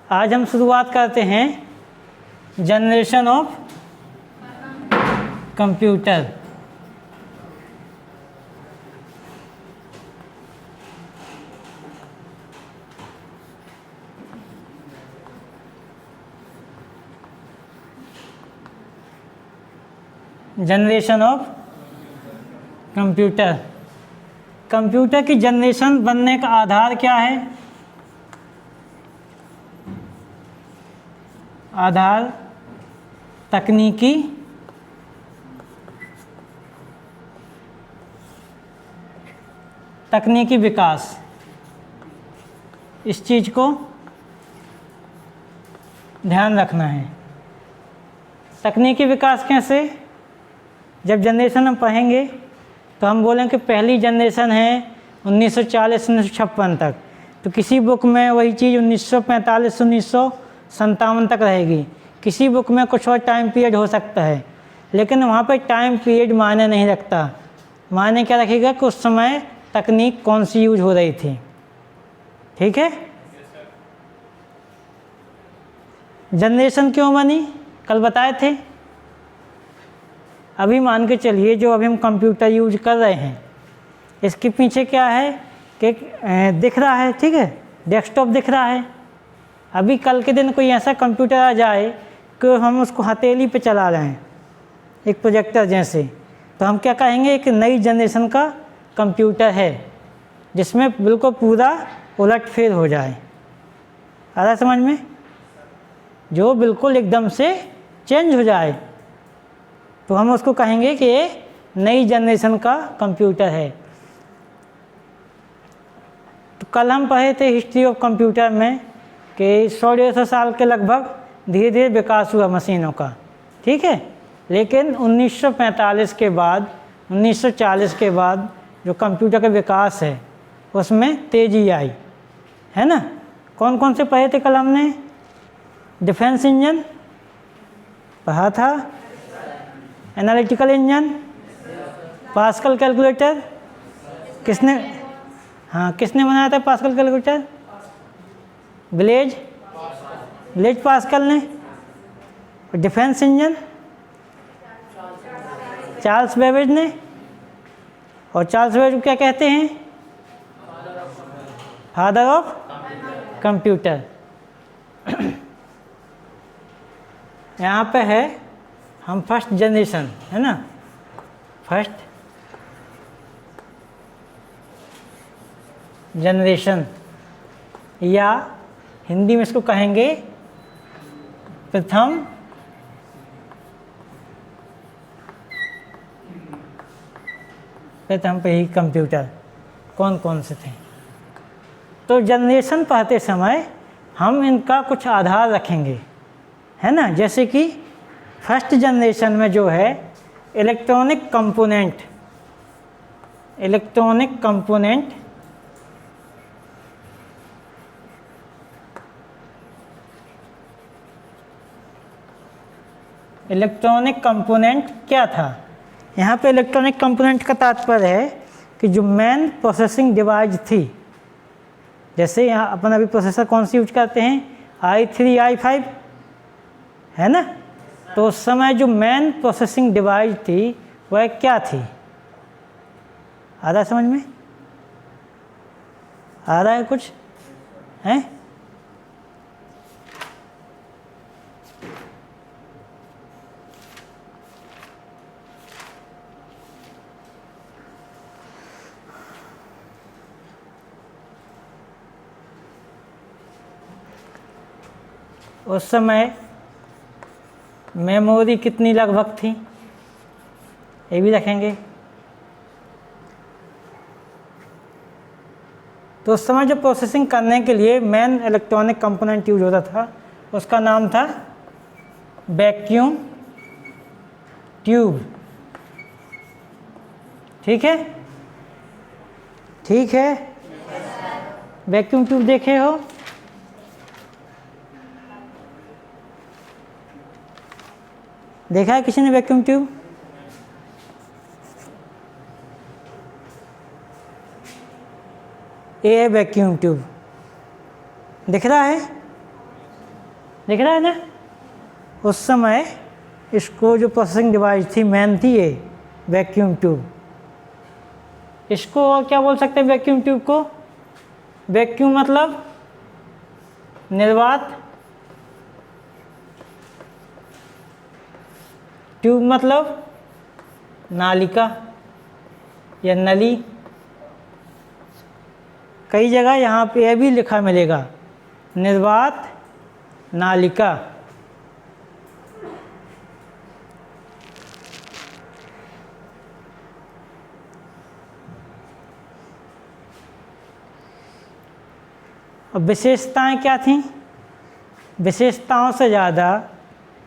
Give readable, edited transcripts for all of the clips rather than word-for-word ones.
आज हम शुरुआत करते हैं generation of computer. Generation of computer. Computer की जनरेशन बनने का आधार क्या है? आधार तकनीकी विकास। इस चीज़ को ध्यान रखना है। तकनीकी विकास कैसे? जब जनरेशन हम पढ़ेंगे तो हम बोलें कि पहली जनरेशन है 1940-1956 तक, तो किसी बुक में वही चीज़ 1945-1957 तक रहेगी। किसी बुक में कुछ और टाइम पीरियड हो सकता है, लेकिन वहाँ पर टाइम पीरियड मायने नहीं रखता। मायने क्या रखेगा कि उस समय तकनीक कौन सी यूज हो रही थी। ठीक है। जनरेशन क्यों बनी कल बताए थे। अभी मान के चलिए जो अभी हम कंप्यूटर यूज कर रहे हैं, इसके पीछे क्या है कि दिख रहा है, ठीक है, डेस्कटॉप दिख रहा है। अभी कल के दिन कोई ऐसा कंप्यूटर आ जाए कि हम उसको हथेली पे चला रहे हैं, एक प्रोजेक्टर जैसे, तो हम क्या कहेंगे, एक नई जनरेशन का कंप्यूटर है जिसमें बिल्कुल पूरा उलटफेर हो जाए। आ रहा समझ में? जो बिल्कुल एकदम से चेंज हो जाए, तो हम उसको कहेंगे कि ये नई जनरेशन का कंप्यूटर है। तो कल हम पढ़े थे हिस्ट्री ऑफ कंप्यूटर में कि 100-150 साल के लगभग धीरे धीरे विकास हुआ मशीनों का, ठीक है। लेकिन 1945 के बाद 1940 के बाद जो कंप्यूटर का विकास है उसमें तेज़ी आई, है ना। कौन कौन से पढ़े थे कल हमने? डिफेंस इंजन पढ़ा था, एनालिटिकल इंजन, पास्कल कैलकुलेटर। किसने बनाया था पास्कल कैलकुलेटर? ब्लेज पास्कल ने। डिफेंस इंजन चार्ल्स बेबेज ने। और चार्ल्स बेबेज क्या कहते हैं? Father of computer. यहाँ पे है हम फर्स्ट जनरेशन, है ना, फर्स्ट जनरेशन, या हिंदी में इसको कहेंगे प्रथम पे ही कंप्यूटर। कौन कौन से थे? तो जनरेशन पढ़ते समय हम इनका कुछ आधार रखेंगे, है ना। जैसे कि फर्स्ट जनरेशन में जो है इलेक्ट्रॉनिक कंपोनेंट क्या था? यहाँ पे इलेक्ट्रॉनिक कंपोनेंट का तात्पर्य है कि जो मेन प्रोसेसिंग डिवाइस थी, जैसे यहाँ अपन अभी प्रोसेसर कौन सी यूज करते हैं, i3 i5, है ना। तो उस समय जो मेन प्रोसेसिंग डिवाइस थी वह क्या थी? आ रहा है समझ में? आ रहा है कुछ है? उस समय मेमोरी कितनी लगभग थी, ये भी रखेंगे। तो उस समय जो प्रोसेसिंग करने के लिए मेन इलेक्ट्रॉनिक कंपोनेंट यूज होता था उसका नाम था वैक्यूम ट्यूब। ठीक है, ठीक है। वैक्यूम ट्यूब देखे हो? देखा है किसी ने वैक्यूम ट्यूब? ये है वैक्यूम ट्यूब, दिख रहा है? दिख रहा है ना। उस समय इसको जो प्रोसेसिंग डिवाइस थी मेन थी ये वैक्यूम ट्यूब। इसको और क्या बोल सकते हैं वैक्यूम ट्यूब को? वैक्यूम मतलब निर्वात, ट्यूब मतलब नालिका या नली। कई जगह यहाँ पे यह भी लिखा मिलेगा निर्वात नालिका। अब विशेषताएं क्या थीं? विशेषताओं से ज़्यादा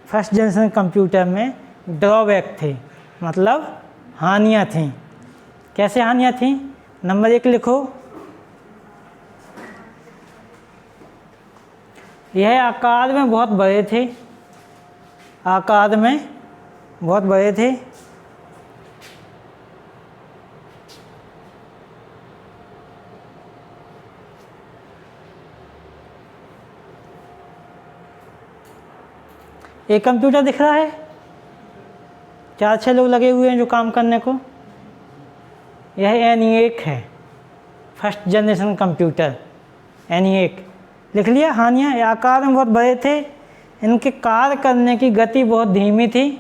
फर्स्ट जनरेशन कंप्यूटर में ड्रॉबैक थे, मतलब हानियाँ थीं। कैसे हानियाँ थीं? नंबर 1 लिखो, यह आकार में बहुत बड़े थे। आकार में बहुत बड़े थे। एक कंप्यूटर दिख रहा है, 4-6 लोग लगे हुए हैं जो काम करने को। यह NE1 है, फर्स्ट जनरेशन कंप्यूटर NE1। लिख लिया। हानियाँ, ये आकार में बहुत बड़े थे, इनके कार्य करने की गति बहुत धीमी थी।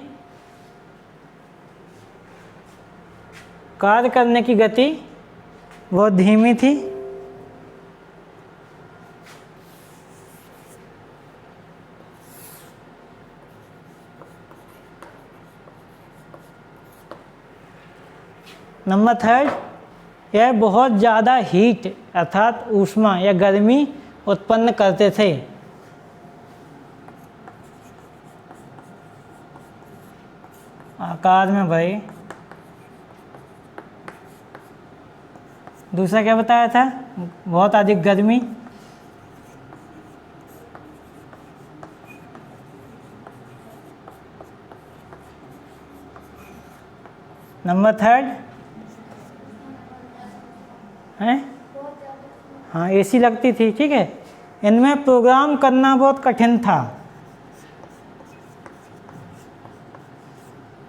कार्य करने की गति बहुत धीमी थी। नंबर 3, यह बहुत ज़्यादा हीट अर्थात ऊष्मा या गर्मी उत्पन्न करते थे। आकार में बड़े। दूसरा क्या बताया था? बहुत अधिक गर्मी। नंबर 3 है, हाँ AC लगती थी, ठीक है। इनमें प्रोग्राम करना बहुत कठिन था।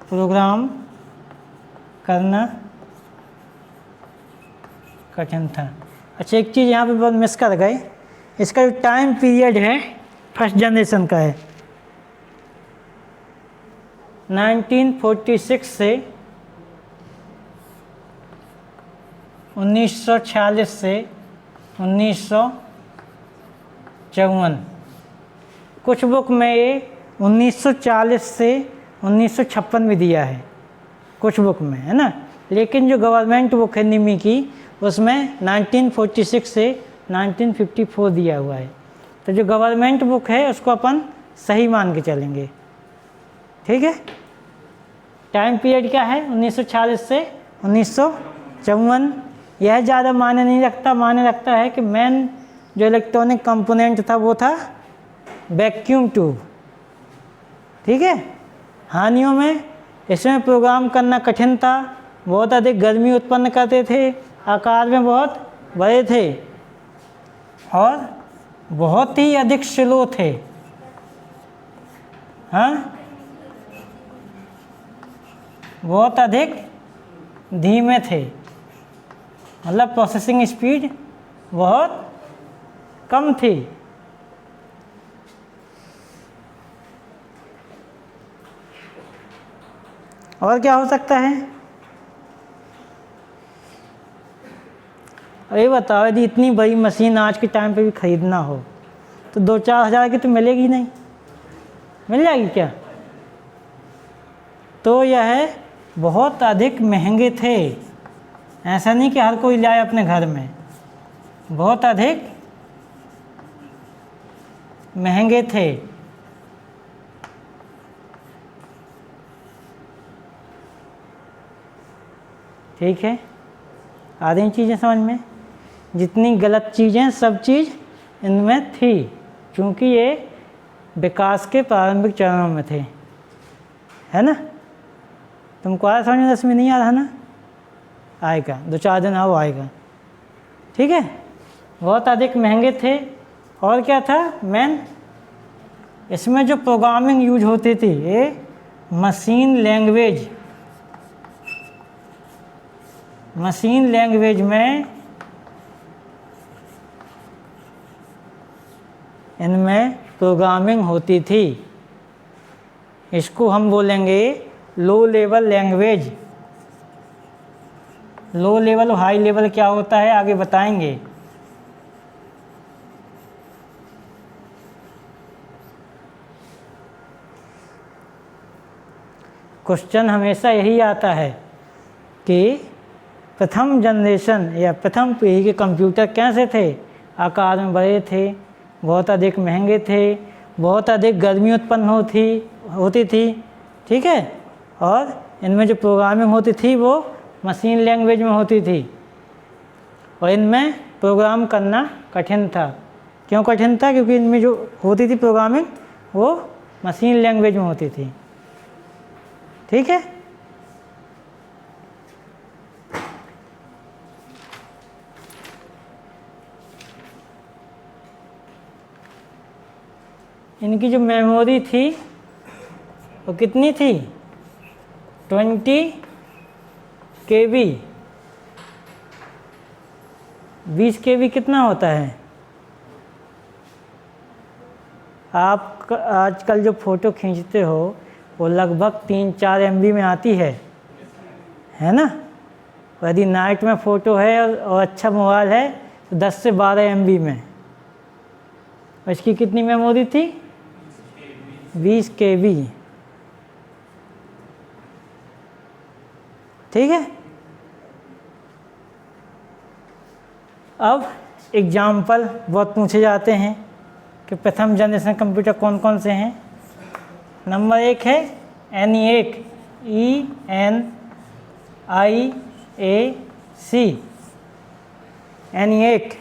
प्रोग्राम करना कठिन था। अच्छा, एक चीज़ यहाँ पे बहुत मिस कर गए, इसका जो टाइम पीरियड है फर्स्ट जनरेशन का है 1946 से 1946 से 1954। कुछ बुक में ये 1940 से 1956 भी दिया है, कुछ बुक में, है ना। लेकिन जो गवर्नमेंट बुक है निमी की, उसमें 1946 से 1954 दिया हुआ है। तो जो गवर्नमेंट बुक है उसको अपन सही मान के चलेंगे, ठीक है। टाइम पीरियड क्या है? 1940 से 1954। यह ज़्यादा मायने नहीं रखता, मायने रखता है कि मेन जो इलेक्ट्रॉनिक कंपोनेंट था वो था वैक्यूम ट्यूब, ठीक है। हानियों में इसमें प्रोग्राम करना कठिन था, बहुत अधिक गर्मी उत्पन्न करते थे, आकार में बहुत बड़े थे और बहुत ही अधिक स्लो थे। हाँ, बहुत अधिक धीमे थे, मतलब प्रोसेसिंग स्पीड बहुत कम थी। और क्या हो सकता है? अरे बताओ, यदि इतनी बड़ी मशीन आज के टाइम पे भी ख़रीदना हो तो 2-4 हज़ार की तो मिलेगी नहीं, मिल जाएगी क्या? तो यह बहुत अधिक महंगे थे। ऐसा नहीं कि हर कोई लाए अपने घर में, बहुत अधिक महंगे थे। ठीक है, आ रही चीज़ें समझ में? जितनी गलत चीज़ें सब चीज़ इनमें थी, क्योंकि ये विकास के प्रारंभिक चरणों में थे, है ना। तुमको आया समझ में? 10 में नहीं आ रहा ना? आएगा, 2-4 दिन आओ, आएगा, ठीक है। बहुत अधिक महंगे थे। और क्या था मेन? इसमें जो प्रोग्रामिंग यूज होती थी ये मशीन लैंग्वेज में इनमें प्रोग्रामिंग होती थी। इसको हम बोलेंगे low level language. Low level और हाई लेवल क्या होता है आगे बताएंगे। क्वेश्चन हमेशा यही आता है कि प्रथम जनरेशन या प्रथम पीढ़ी के कंप्यूटर कैसे थे, आकार में बड़े थे, बहुत अधिक महंगे थे, बहुत अधिक गर्मी उत्पन्न होती थी, ठीक है, और इनमें जो प्रोग्रामिंग होती थी वो मशीन लैंग्वेज में होती थी और इनमें प्रोग्राम करना कठिन था। क्यों कठिन था? क्योंकि इनमें जो होती थी प्रोग्रामिंग वो मशीन लैंग्वेज में होती थी, ठीक है। इनकी जो मेमोरी थी वो कितनी थी? 20 KB। 20 KB कितना होता है? आप आजकल जो फ़ोटो खींचते हो वो लगभग 3-4 MB में आती है ना। और यदि नाइट में फ़ोटो है और अच्छा मोबाइल है तो 10 से 12 MB में। और इसकी कितनी मेमोरी थी? 20 KB, ठीक है। अब एग्जाम्पल बहुत पूछे जाते हैं कि प्रथम जनरेशन कंप्यूटर कौन कौन से हैं। नंबर 1 है ENIAC, ENIAC, ENIAC।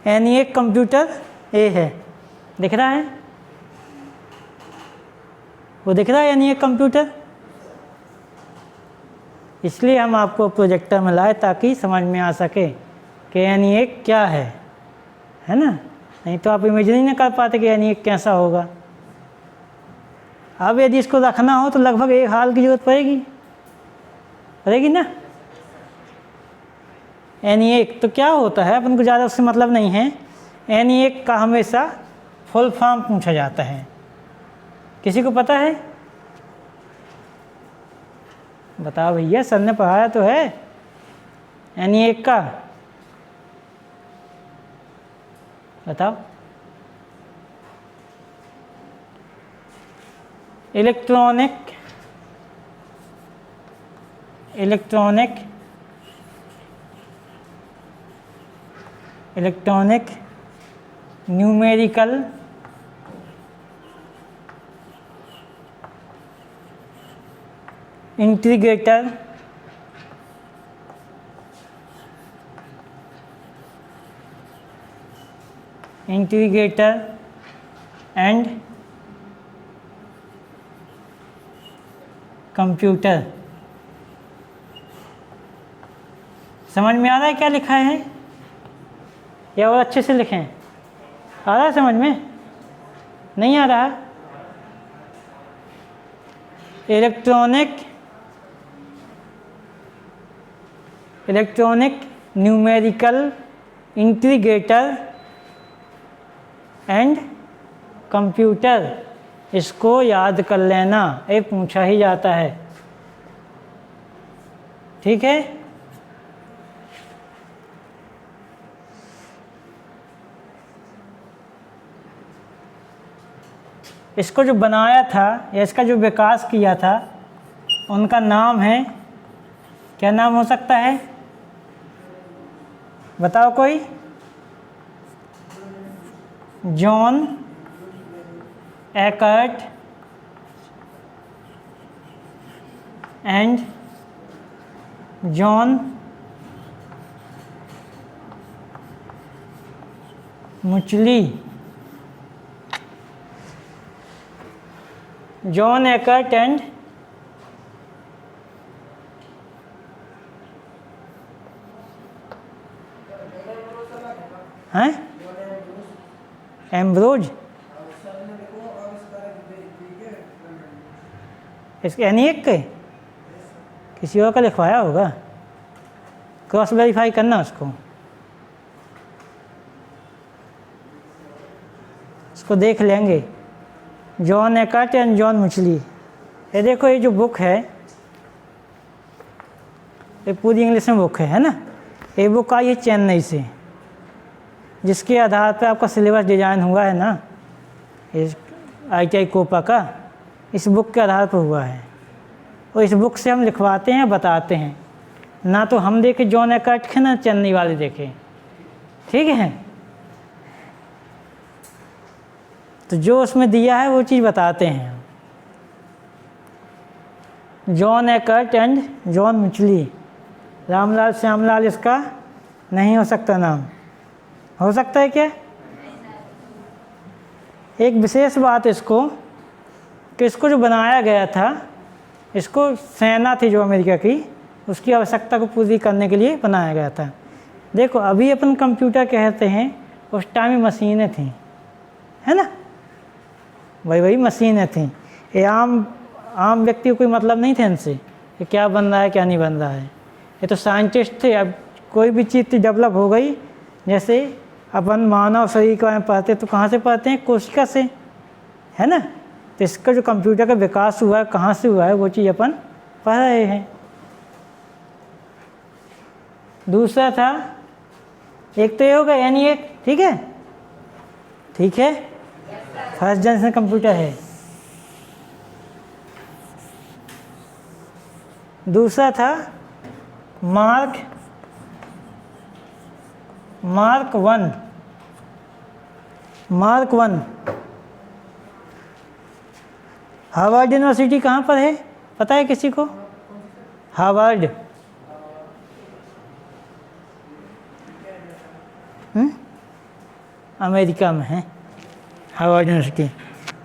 ENIAC computer ए है, दिख रहा है? वो दिख रहा है ENIAC कंप्यूटर। इसलिए हम आपको प्रोजेक्टर में लाए ताकि समझ में आ सके कि ENIAC क्या है ना। नहीं तो आप इमेजिन ही नहीं कर पाते कि ENIAC कैसा होगा। अब यदि इसको रखना हो तो लगभग एक हाल की ज़रूरत पड़ेगी ना। ENIAC तो क्या होता है अपन को ज़्यादा उससे मतलब नहीं है। ENIAC का हमेशा फुल फॉर्म पूछा जाता है। किसी को पता है? बताओ भैया, सर ने पढ़ाया तो है ENIAC का, बताओ। Electronic numerical integrator and computer. समझ में आ रहा है क्या लिखा है या और अच्छे से लिखें? आ रहा है समझ में? नहीं आ रहा? Electronic numerical integrator and computer, इसको याद कर लेना, ये पूछा ही जाता है, ठीक है। इसको जो बनाया था या इसका जो विकास किया था उनका नाम है, क्या नाम हो सकता है? बताओ कोई। John Eckert and John Mauchly. John Eckert and हैं? एम्ब्रोज, इसके एनिएक के किसी और का लिखवाया होगा, क्रॉस वेरीफाई करना उसको, उसको देख लेंगे। जॉन एकर्ट एंड जॉन मिचली, ये देखो ये जो बुक है ये पूरी इंग्लिश में बुक है ना। ये बुक आई है चेन्नई से, जिसके आधार पर आपका सिलेबस डिज़ाइन हुआ है ना, इस ITI कोपा का, इस बुक के आधार पर हुआ है। और इस बुक से हम लिखवाते हैं, बताते हैं ना, तो हम देखे जॉन एकर्ट के ना चेन्नई वाले देखे, ठीक है। तो जो उसमें दिया है वो चीज़ बताते हैं। John Eckert and John Mauchly, Ramlal Shyamlal इसका नहीं हो सकता नाम, हो सकता है क्या? एक विशेष बात इसको कि इसको जो बनाया गया था, इसको सेना थी जो अमेरिका की, उसकी आवश्यकता को पूरी करने के लिए बनाया गया था। देखो अभी अपन कंप्यूटर कहते हैं, उस टाइम में मशीनें थी, है ना, वही मशीनें थी। ये आम व्यक्ति को कोई मतलब नहीं थे इनसे कि क्या बन रहा है क्या नहीं बन रहा है। ये तो साइंटिस्ट थे। अब कोई भी चीज़ डेवलप हो गई, जैसे अपन मानव शरीर के बारे में पढ़ते तो कहाँ से पढ़ते हैं? कोशिका से, है ना। तो इसका जो कंप्यूटर का विकास हुआ है कहाँ से हुआ है वो चीज़ अपन पढ़ रहे हैं। दूसरा था, एक तो ये होगा ENIAC, ठीक है, ठीक है, फर्स्ट जनरेशन कंप्यूटर है। दूसरा था मार्क 1। हार्वर्ड यूनिवर्सिटी कहाँ पर है पता है किसी को? हार्वर्ड, अमेरिका में है हार्वर्ड यूनिवर्सिटी।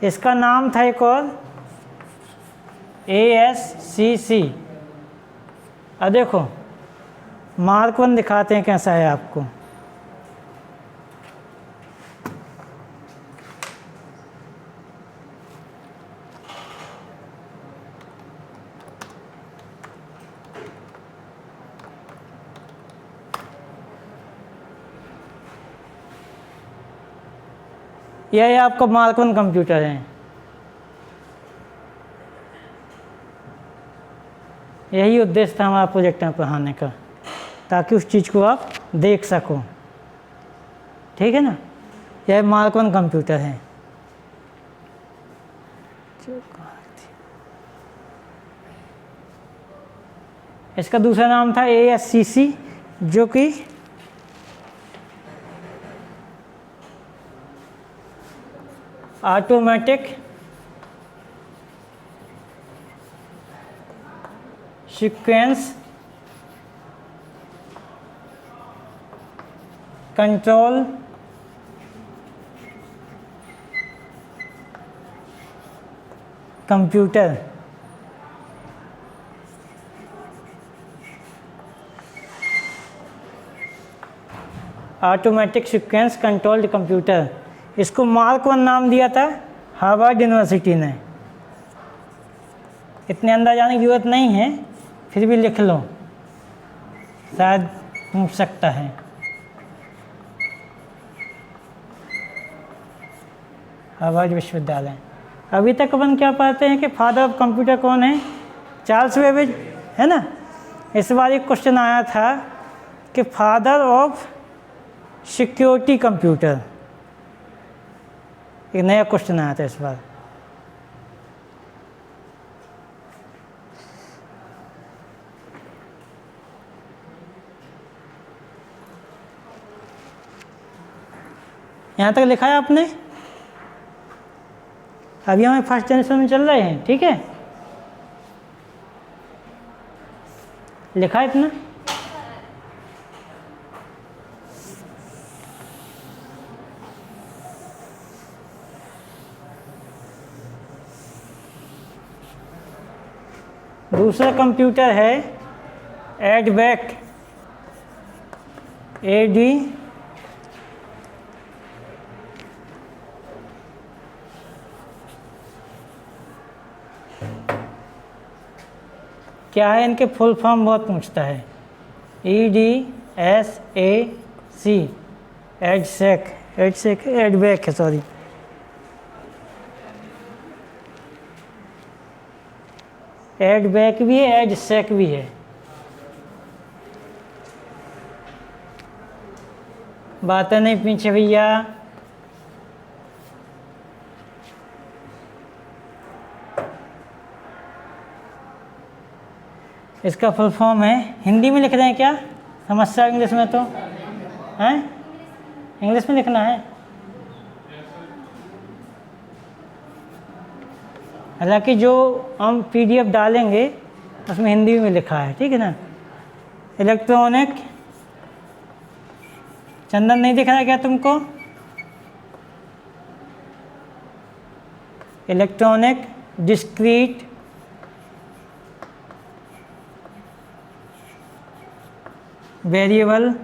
इसका नाम था एक और ASCC। अब देखो मार्क 1 दिखाते हैं कैसा है आपको। यह आपका मार्क 1 कंप्यूटर है। यही उद्देश्य था हमारा प्रोजेक्ट में पढ़ाने का, ताकि उस चीज़ को आप देख सको, ठीक है ना। यह मार्क 1 कंप्यूटर है। इसका दूसरा नाम था ASCC, जो कि automatic sequence control computer. Automatic sequence controlled computer, इसको मार्क 1 नाम दिया था हार्वर्ड यूनिवर्सिटी ने। इतने अंदर जाने की जरूरत नहीं है, फिर भी लिख लो, शायद पूछ सकता है। हार्वर्ड विश्वविद्यालय। अभी तक अपन क्या पढ़ते हैं कि फादर ऑफ कंप्यूटर कौन है? चार्ल्स बेबेज, है ना। इस बार एक क्वेश्चन आया था कि फादर ऑफ सिक्योरिटी कंप्यूटर, एक नया क्वेश्चन आया था इस बार। यहाँ तक लिखा है आपने? अभी हमें फर्स्ट जनरेशन में चल रहे हैं, ठीक है, लिखा है इतना? दूसरा कंप्यूटर है एडवेक, ADVEC, क्या है, इनके फुल फॉर्म बहुत पूछता है। EDSAC, एडवैक है, सॉरी। एडवैक भी है, एडसैक भी है। बातें नहीं पीछे भैया। इसका फुल फॉर्म है, हिंदी में लिख रहे हैं क्या, समस्या इंग्लिश में तो हैं, इंग्लिश में लिखना है। हालांकि जो हम PDF डालेंगे उसमें हिंदी में लिखा है, ठीक है ना। इलेक्ट्रॉनिक, चंदन नहीं दिख रहा है क्या तुमको? Electronic discrete variable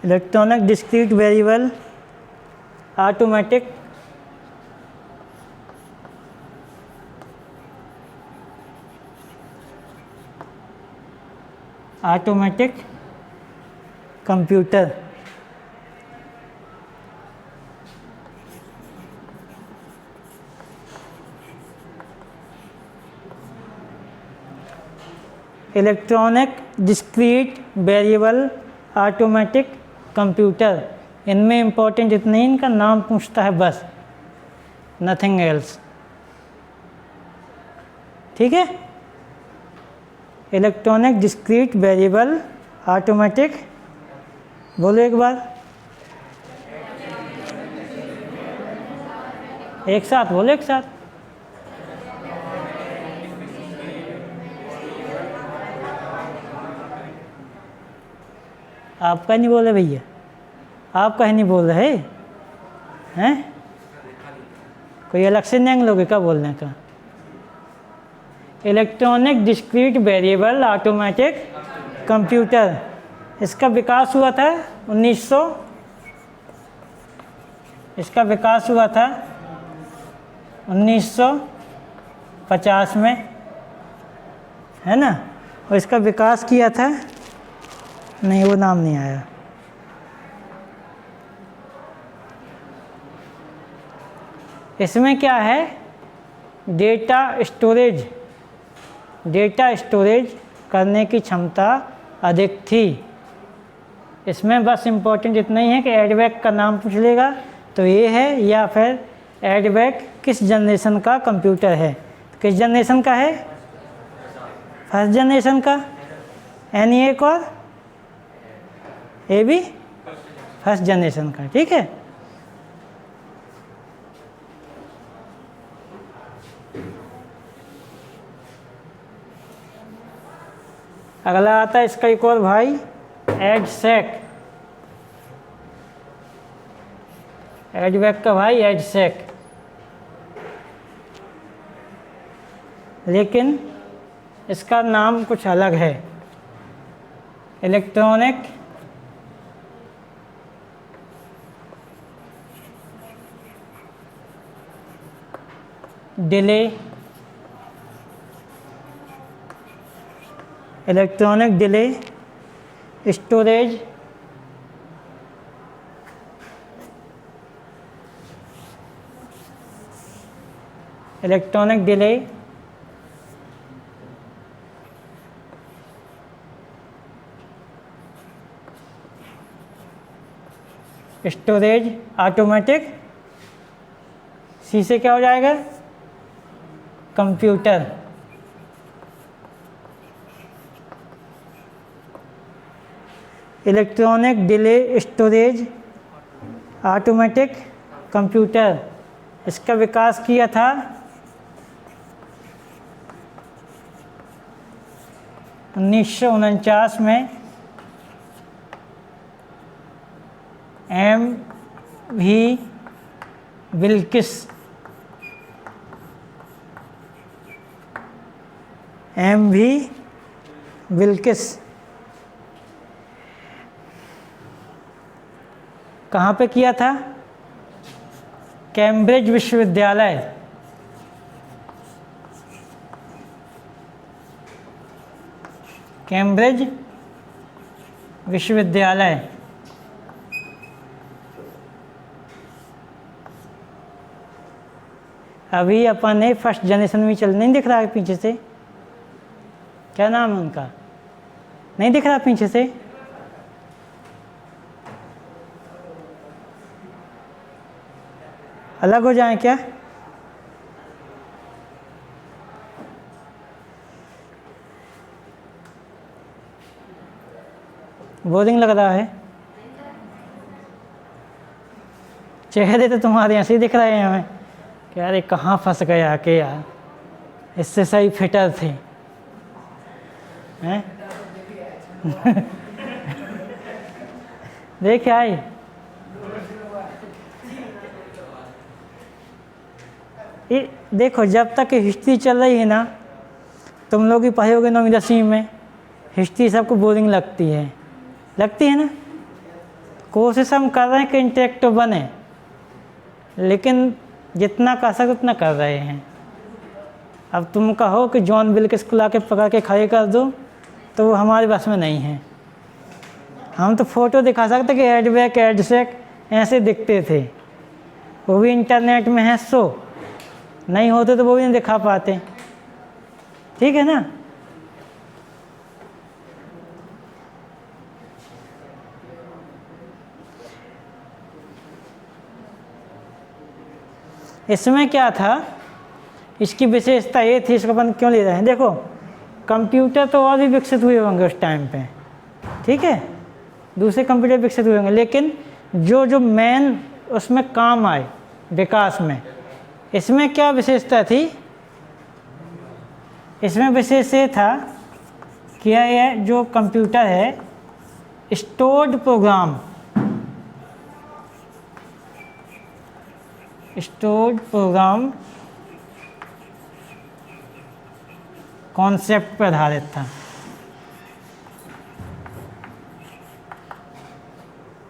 electronic discrete variable automatic computer. Electronic discrete variable automatic computer, इनमें इम्पोर्टेंट इतने ही, इनका नाम पूछता है बस, नथिंग एल्स, ठीक है। इलेक्ट्रॉनिक डिस्क्रीट वेरिएबल ऑटोमेटिक, बोलो एक बार, एक साथ बोलो, एक साथ। आपका नहीं बोल रहे भैया, आप कहीं नहीं बोल रहे हैं, कोई अलग से नहीं लोगे क्या बोलने का। Electronic discrete variable automatic computer, इसका विकास हुआ था 1950 में, है ना। और इसका विकास किया था, नहीं वो नाम नहीं आया। इसमें क्या है, डेटा स्टोरेज करने की क्षमता अधिक थी। इसमें बस इम्पोर्टेंट इतना ही है कि एडवैक का नाम पूछ लेगा तो ये है, या फिर एडवैक किस जनरेशन का कंप्यूटर है। किस जनरेशन का है, फर्स्ट जनरेशन का। ENIAC और ये भी फर्स्ट जनरेशन का, ठीक है। अगला आता है इसका एक और भाई, एडसैक, एडवैक का भाई एडसैक, लेकिन इसका नाम कुछ अलग है। Electronic delay storage electronic delay storage automatic, C से क्या हो जाएगा, computer. Electronic delay storage automatic computer, इसका विकास किया था 1949 में M.V. विल्किस। कहाँ पे किया था, कैम्ब्रिज विश्वविद्यालय, कैम्ब्रिज विश्वविद्यालय अभी अपन ने फर्स्ट जनरेशन में चल, नहीं दिख रहा है पीछे से, क्या नाम है उनका, नहीं दिख रहा पीछे से, अलग हो जाए क्या? बोरिंग लग रहा है? चेहरे तो तुम्हारे ऐसे ही दिख रहे हैं हमें कि यार ये कहाँ फंस गया कि यार इससे सही फिटर थे हैं। देख आई ये देखो, जब तक हिस्ट्री चल रही है ना, तुम लोग ही पढ़ोगे 9वीं 10वीं में, हिस्ट्री सबको बोरिंग लगती है ना। कोशिश हम कर रहे हैं कि इंटरेक्टिव बने, लेकिन जितना कर सकते उतना कर रहे हैं। अब तुम कहो कि जॉन विल्किस को लाके पकड़ के खड़े कर दो, तो वो हमारे बस में नहीं है। हम तो फ़ोटो दिखा सकते कि एडवैक एडसेक ऐसे दिखते थे, वो भी इंटरनेट में है, सो नहीं होते तो वो भी नहीं दिखा पाते, ठीक है ना। इसमें क्या था, इसकी विशेषता ये थी, इसको अपन क्यों ले रहे हैं, देखो कंप्यूटर तो और भी विकसित हुए होंगे उस टाइम पे, ठीक है, दूसरे कंप्यूटर विकसित हुए होंगे, लेकिन जो मेन उसमें काम आए विकास में, इसमें क्या विशेषता थी, इसमें विशेष ये था कि यह जो कंप्यूटर है स्टोर्ड प्रोग्राम कॉन्सेप्ट पर आधारित था।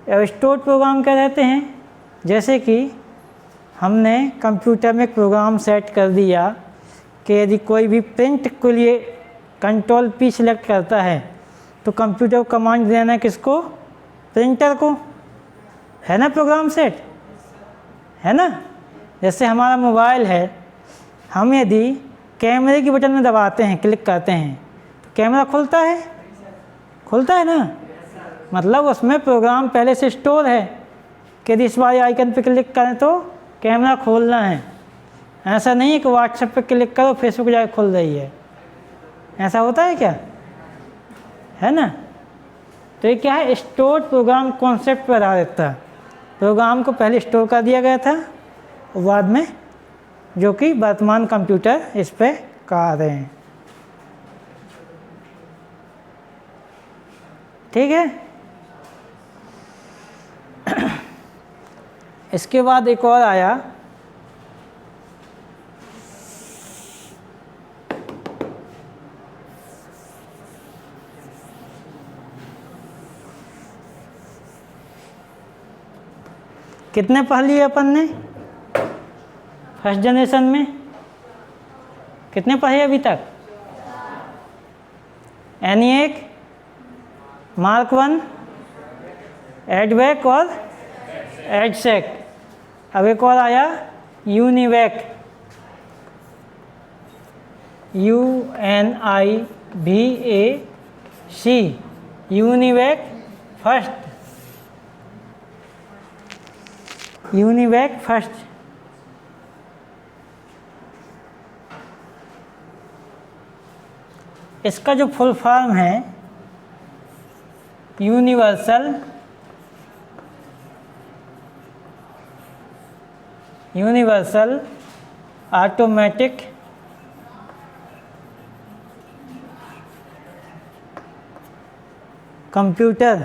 अब स्टोर्ड प्रोग्राम क्या कहते हैं, जैसे कि हमने कंप्यूटर में एक प्रोग्राम सेट कर दिया कि यदि कोई भी प्रिंट के लिए कंट्रोल P सिलेक्ट करता है तो कंप्यूटर को कमांड देना है किसको, प्रिंटर को, है ना प्रोग्राम सेट, है ना। जैसे हमारा मोबाइल है, हम यदि कैमरे की बटन में दबाते हैं, क्लिक करते हैं, तो कैमरा खुलता है ना, मतलब उसमें प्रोग्राम पहले से स्टोर है कि यदि इस वाले आइकन पे क्लिक करें तो कैमरा खोलना है। ऐसा नहीं है कि व्हाट्सएप पे क्लिक करो फेसबुक जाके खुल रही है, ऐसा होता है क्या, है ना। तो ये क्या है, स्टोर्ड प्रोग्राम कॉन्सेप्ट पर आधारित था। प्रोग्राम को पहले स्टोर कर दिया गया था, बाद में जो कि वर्तमान कंप्यूटर इस पे कर रहे हैं, ठीक है। इसके बाद एक और आया, कितने पढ़ लिए अपन ने फर्स्ट जनरेशन में, कितने पढ़े अभी तक, ENIAC, मार्क 1, एडवैक और एडसेक। अब एक और आया यूनिवैक, UNIVAC, यूनिवैक फर्स्ट। इसका जो फुल फॉर्म है universal automatic computer.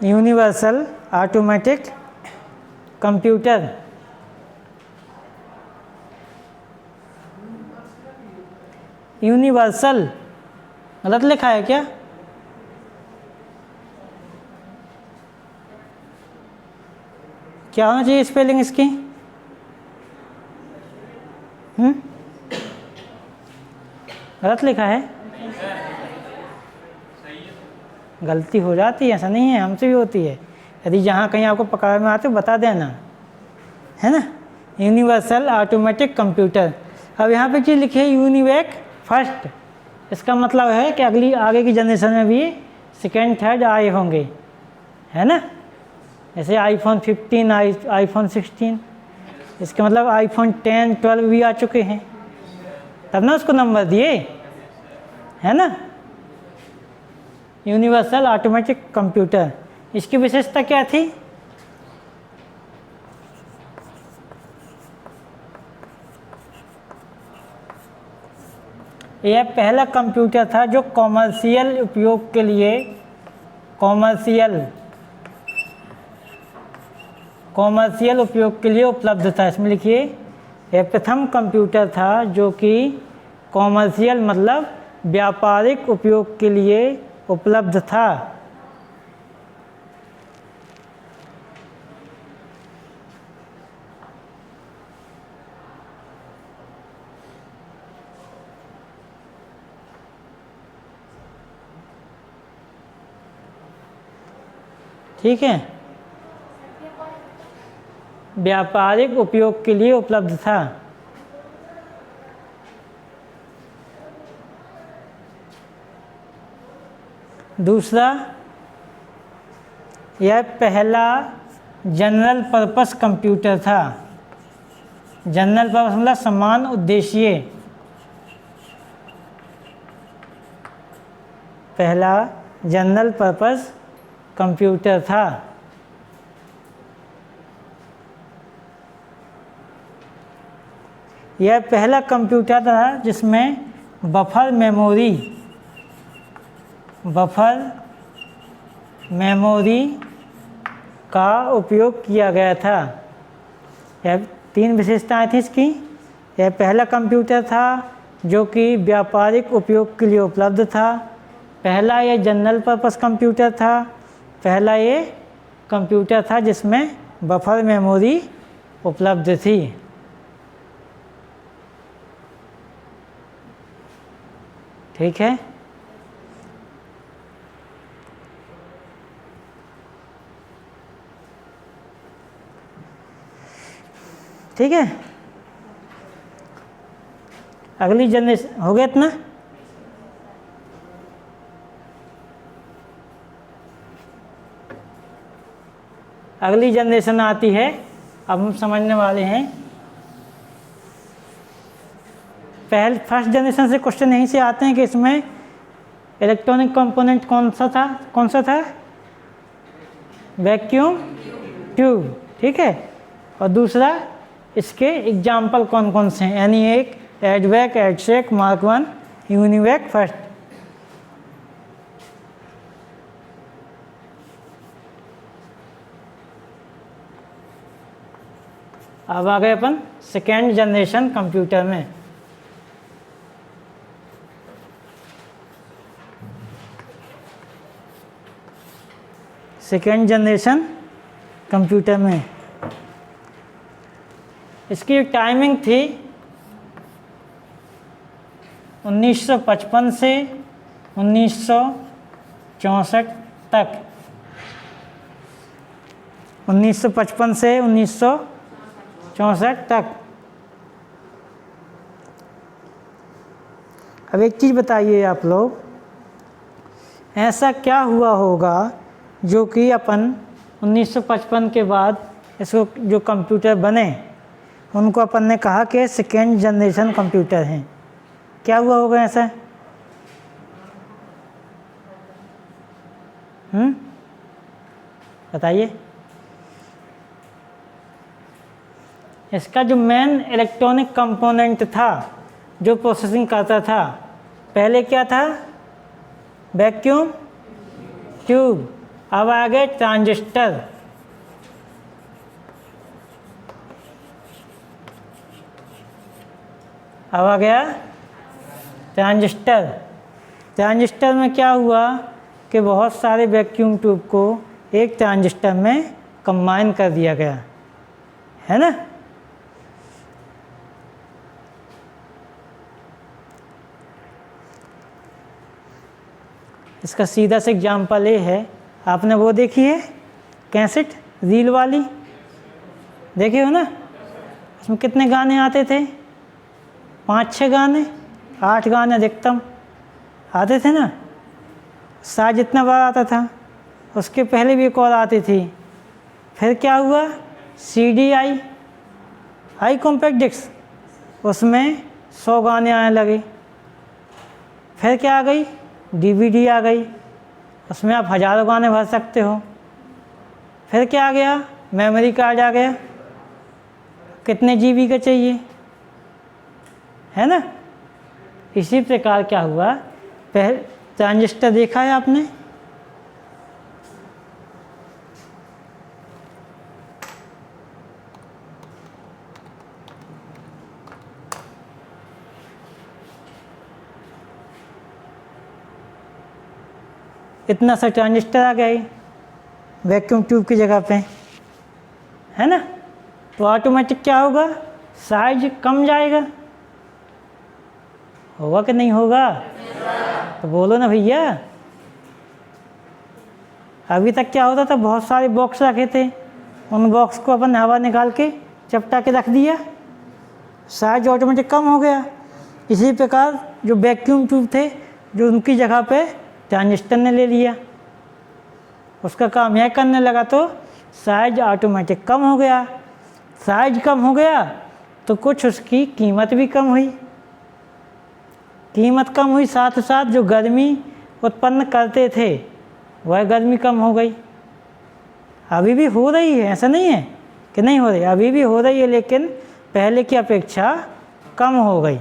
Universal automatic computer. Universal गलत लिखा है क्या? क्या होना चाहिए स्पेलिंग इसकी? गलत लिखा है? गलती हो जाती है, ऐसा नहीं है, हमसे भी होती है। यदि जहाँ कहीं आपको पकड़ में आते बता देना, है ना। Universal automatic computer. अब यहाँ पे चीज़ लिखी है यूनिवेक फर्स्ट। इसका मतलब है कि अगली आगे की जनरेशन में भी सेकेंड थर्ड आए होंगे, है ना। जैसे आईफोन 15, आईफोन 16, इसका मतलब आईफोन 10, 12 भी आ चुके हैं, तब ना उसको नंबर दिए, है ना। यूनिवर्सल ऑटोमेटिक कंप्यूटर, इसकी विशेषता क्या थी? यह पहला कंप्यूटर था जो कॉमर्शियल उपयोग के लिए कॉमर्शियल उपयोग के लिए उपलब्ध था। इसमें लिखिए, यह प्रथम कंप्यूटर था जो कि कॉमर्शियल मतलब व्यापारिक उपयोग के लिए उपलब्ध था। ठीक है, व्यापारिक उपयोग के लिए उपलब्ध था। दूसरा, यह पहला जनरल पर्पस कंप्यूटर था। जनरल पर्पस मतलब समान उद्देश्य। पहला जनरल पर्पस कंप्यूटर था। यह पहला कंप्यूटर था जिसमें बफर मेमोरी का उपयोग किया गया था। यह 3 विशेषताएं थी इसकी। यह पहला कंप्यूटर था जो कि व्यापारिक उपयोग के लिए उपलब्ध था। पहला ये जनरल पर्पस कंप्यूटर था। पहला ये कंप्यूटर था जिसमें बफर मेमोरी उपलब्ध थी। ठीक है, ठीक है। अगली जनरेशन हो गया इतना। अगली जनरेशन आती है, अब हम समझने वाले हैं। फर्स्ट जनरेशन से क्वेश्चन यहीं से आते हैं कि इसमें इलेक्ट्रॉनिक कंपोनेंट कौन सा था? Vacuum tube. ठीक है, और दूसरा इसके एग्जाम्पल कौन कौन से हैं? ENIAC, EDVAC, EDSAC, Mark 1, UNIVAC first. अब आ गए अपन सेकेंड जनरेशन कंप्यूटर में। सेकेंड जनरेशन कंप्यूटर में इसकी टाइमिंग थी 1955 से 1964 तक। 1955 से 1964 तक। अब एक चीज़ बताइए आप लोग, ऐसा क्या हुआ होगा जो कि अपन 1955 के बाद इसको जो कंप्यूटर बने उनको अपन ने कहा कि सेकेंड जनरेशन कंप्यूटर हैं? क्या हुआ होगा ऐसा? बताइए। इसका जो मेन इलेक्ट्रॉनिक कंपोनेंट था जो प्रोसेसिंग करता था, पहले क्या था? Vacuum tube. अब आ गए ट्रांजिस्टर। अब आ गया ट्रांजिस्टर। ट्रांजिस्टर में क्या हुआ कि बहुत सारे वैक्यूम ट्यूब को एक ट्रांजिस्टर में कंबाइन कर दिया गया, है ना। इसका सीधा से एग्जाम्पल ये है, आपने वो देखी है कैसेट रील वाली, देखे हो ना। उसमें कितने गाने आते थे? 5-6 गाने, 8 गाने अधिकतम आते थे ना। साइज इतना बड़ा आता था। उसके पहले भी एक और आती थी। फिर क्या हुआ? CD आई, हाई कॉम्पैक्ट डिस्क, उसमें 100 गाने आने लगे। फिर क्या आ गई? DVD आ गई, उसमें आप हज़ारों गाने भर सकते हो। फिर क्या आ गया? मेमोरी कार्ड आ गया, कितने GB का चाहिए, है ना। इसी प्रकार क्या हुआ, पहले ट्रांजिस्टर देखा है आपने, इतना सा ट्रांजिस्टर आ गया वैक्यूम ट्यूब की जगह पे, है ना। तो ऑटोमेटिक क्या होगा? साइज कम जाएगा, होगा कि नहीं होगा? तो बोलो ना भैया। अभी तक क्या होता था, बहुत सारे बॉक्स रखे थे, उन बॉक्स को अपन हवा निकाल के चपटा के रख दिया, साइज ऑटोमेटिक कम हो गया। इसी प्रकार जो वैक्यूम ट्यूब थे, जो उनकी जगह पे ट्रांजिस्टर ने ले लिया, उसका काम यह करने लगा, तो साइज ऑटोमेटिक कम हो गया। साइज कम हो गया तो कुछ उसकी कीमत भी कम हुई। कीमत कम हुई, साथ साथ जो गर्मी उत्पन्न करते थे वह गर्मी कम हो गई। अभी भी हो रही है, ऐसा नहीं है कि नहीं हो रही, अभी भी हो रही है, लेकिन पहले की अपेक्षा कम हो गई।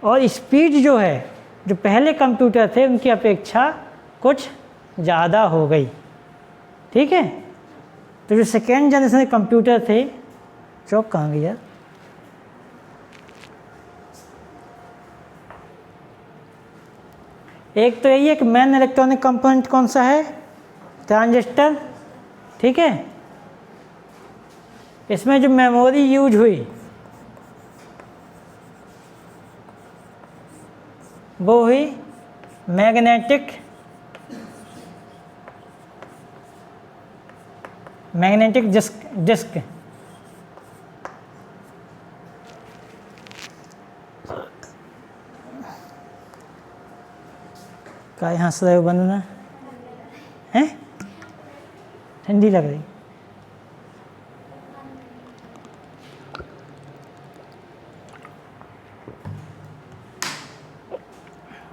और स्पीड जो है, जो पहले कंप्यूटर थे उनकी अपेक्षा कुछ ज़्यादा हो गई, ठीक है। तो जो सेकेंड जनरेशन के कंप्यूटर थे, चौक कहाँ गया, एक तो यही है कि मेन इलेक्ट्रॉनिक कंपोनेंट कौन सा है? ट्रांजिस्टर, ठीक है। इसमें जो मेमोरी यूज हुई वो हुई मैग्नेटिक डिस्क। काय हंस रहे हो बनना है? ठंडी लग रही।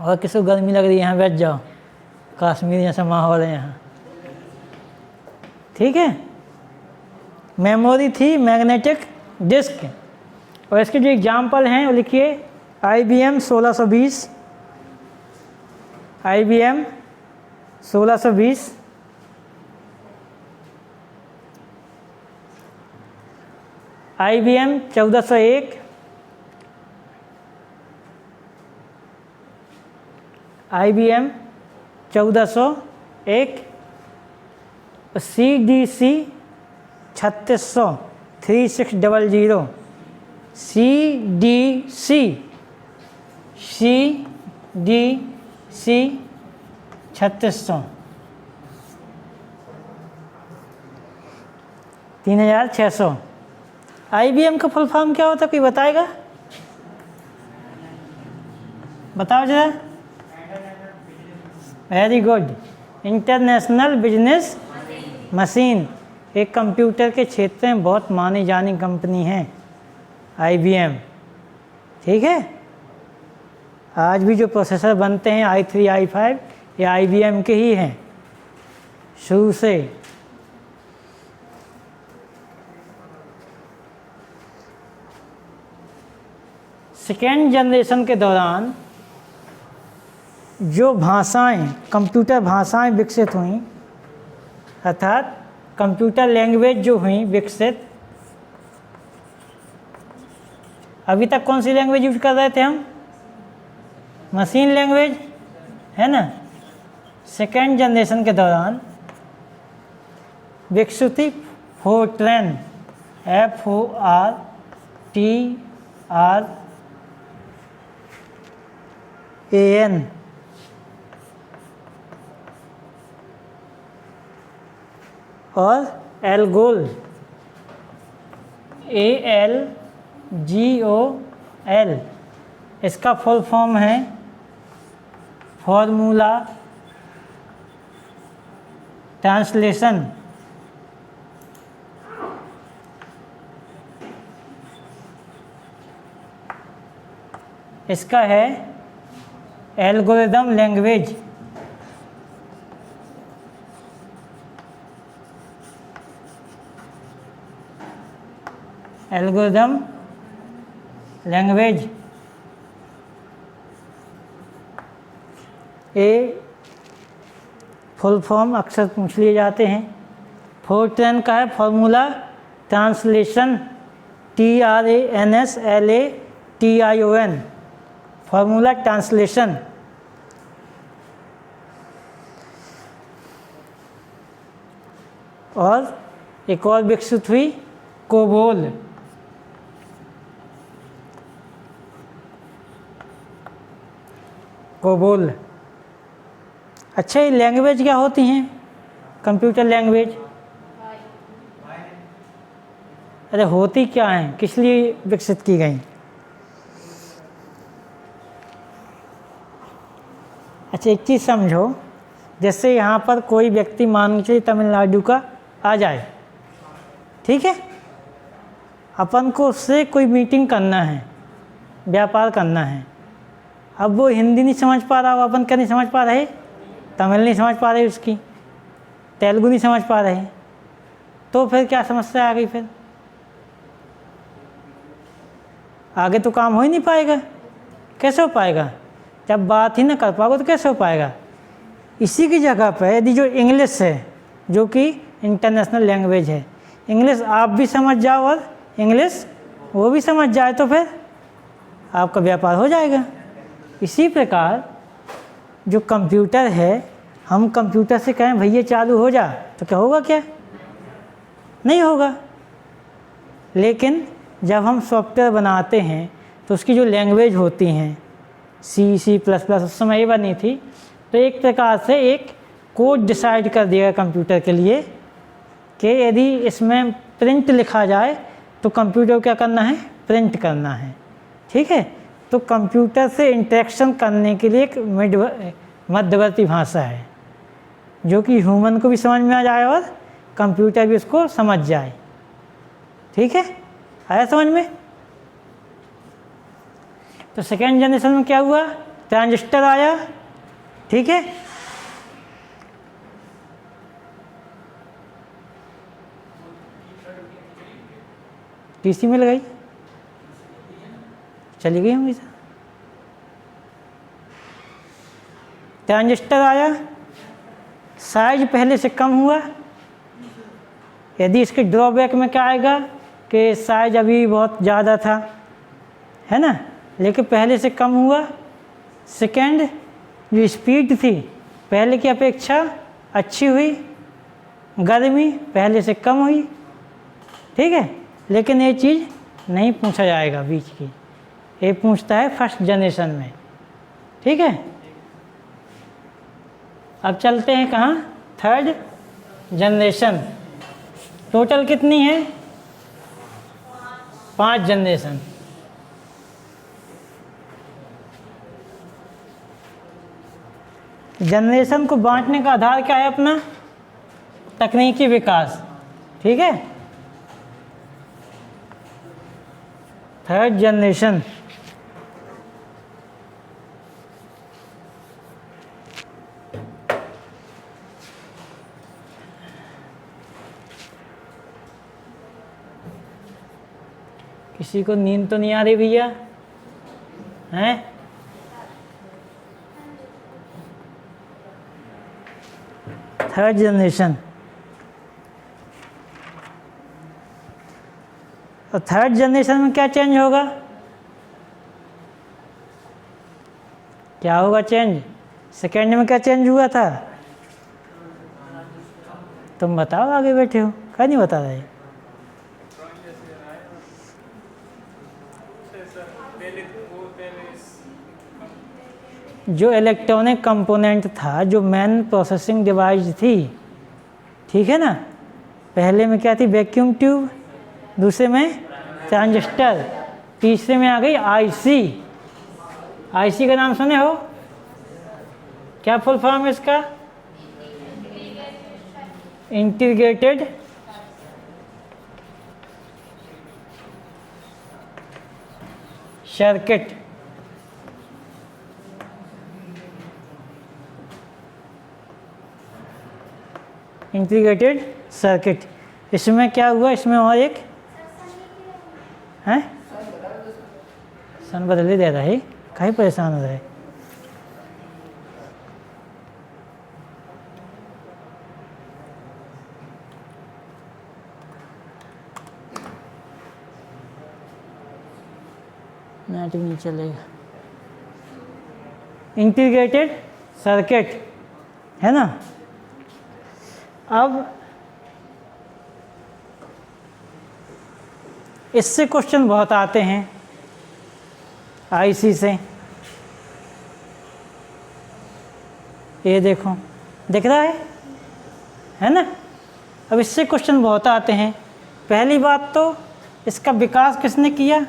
और किसी को गर्मी लग रही है, यहाँ बैठ जाओ, कश्मीर जैसा माहौल है यहाँ, ठीक है। मेमोरी थी मैग्नेटिक डिस्क, और इसके जो एग्जाम्पल हैं वो लिखिए, IBM 1620, IBM 1620, IBM 1401, IBM 1401, CDC 3600 3600, CDC 3600, 3600। IBM का फुल फॉर्म क्या होता है, कोई बताएगा? बताओ जरा। Very good, international business machine. एक कंप्यूटर के क्षेत्र में बहुत मानी जानी कंपनी है IBM, ठीक है। आज भी जो प्रोसेसर बनते हैं i3 i5 ये IBM के ही हैं शुरू से। सेकेंड जनरेशन के दौरान जो भाषाएं, कंप्यूटर भाषाएं विकसित हुई, अर्थात कंप्यूटर लैंग्वेज जो हुई विकसित, अभी तक कौन सी लैंग्वेज यूज कर रहे थे हम? मशीन लैंग्वेज, है ना। सेकेंड जनरेशन के दौरान विकसित हुई फोर्ट्रैन, FORTRAN, और एल्गोल, ALGOL, इसका फुल फॉर्म है फॉर्मूला ट्रांसलेशन। इसका है एल्गोरिदम लैंग्वेज। एल्गोरिदम लैंग्वेज, ये फुल फॉर्म अक्सर पूछ लिए जाते हैं। फोर्ट्रैन का है formula translation, TRANSLATION, formula translation. और एक और विकसित हुई कोबोल, कोबोल। अच्छा, ये लैंग्वेज क्या होती हैं? कंप्यूटर लैंग्वेज, अरे होती क्या हैं, किस लिए विकसित की गई? अच्छा, एक चीज़ समझो, जैसे यहाँ पर कोई व्यक्ति मान के चलिए तमिलनाडु का आ जाए, ठीक है, अपन को उससे कोई मीटिंग करना है, व्यापार करना है। अब वो हिंदी नहीं समझ पा रहा, वो अपन क्या नहीं समझ पा रहे, तमिल नहीं समझ पा रहे, उसकी तेलुगु नहीं समझ पा रहे, तो फिर क्या समस्या आ गई? फिर आगे तो काम हो ही नहीं पाएगा। कैसे हो पाएगा? जब बात ही ना कर पाओगे तो कैसे हो पाएगा? इसी की जगह पर यदि जो इंग्लिश है, जो कि इंटरनेशनल लैंग्वेज है, इंग्लिश आप भी समझ जाओ और इंग्लिश वो भी समझ जाए, तो फिर आपका व्यापार हो जाएगा। इसी प्रकार जो कंप्यूटर है, हम कंप्यूटर से कहें भैया चालू हो जा, तो क्या होगा? क्या नहीं होगा। लेकिन जब हम सॉफ्टवेयर बनाते हैं तो उसकी जो लैंग्वेज होती हैं, C++, उस समय ये बनी थी, तो एक प्रकार से एक कोड डिसाइड कर दिया कंप्यूटर के लिए कि यदि इसमें प्रिंट लिखा जाए तो कंप्यूटर क्या करना है? प्रिंट करना है, ठीक है। तो कंप्यूटर से इंटरेक्शन करने के लिए एक मध्यवर्ती भाषा है, जो कि ह्यूमन को भी समझ में आ जाए और कंप्यूटर भी उसको समझ जाए, ठीक है। आया समझ में? तो सेकेंड जनरेशन में क्या हुआ? ट्रांजिस्टर आया, ठीक है। टीसी में लगाई, चली गई होंगी। ट्रांजिस्टर आया, साइज पहले से कम हुआ। यदि इसके ड्रॉबैक में क्या आएगा कि साइज अभी बहुत ज़्यादा था, है ना, लेकिन पहले से कम हुआ। सेकेंड, जो स्पीड थी पहले की अपेक्षा अच्छी हुई, गर्मी पहले से कम हुई, ठीक है। लेकिन ये चीज़ नहीं पूछा जाएगा बीच की, ये पूछता है फर्स्ट जनरेशन में, ठीक है। अब चलते हैं कहाँ? Third generation. टोटल कितनी है? 5 जनरेशन। जनरेशन को बांटने का आधार क्या है अपना? तकनीकी विकास, ठीक है। थर्ड जनरेशन, किसी को नींद तो नहीं आ रही भैया? हैं? थर्ड जनरेशन, और थर्ड जनरेशन में क्या चेंज होगा? क्या होगा चेंज? सेकेंड में क्या चेंज हुआ था? तुम बताओ, आगे बैठे हो, क्या नहीं बता रहे? जो इलेक्ट्रॉनिक कंपोनेंट था, जो मेन प्रोसेसिंग डिवाइस थी, ठीक है ना, पहले में क्या थी? वैक्यूम ट्यूब, दूसरे में ट्रांजिस्टर, तीसरे में आ गई आईसी। आईसी का नाम सुने हो? क्या फुल फॉर्म है इसका? Integrated circuit. Integrated circuit. इसमें क्या हुआ? इसमें और एक है, सन बदल ही दे रहा है, काहे परेशान हो रहा है? नेट भी नहीं चलेगा। इंटीग्रेटेड सर्किट है ना। अब इससे क्वेश्चन बहुत आते हैं, आईसी से। ये देखो, दिख रहा है ना। अब इससे क्वेश्चन बहुत आते हैं। पहली बात तो इसका विकास किसने किया?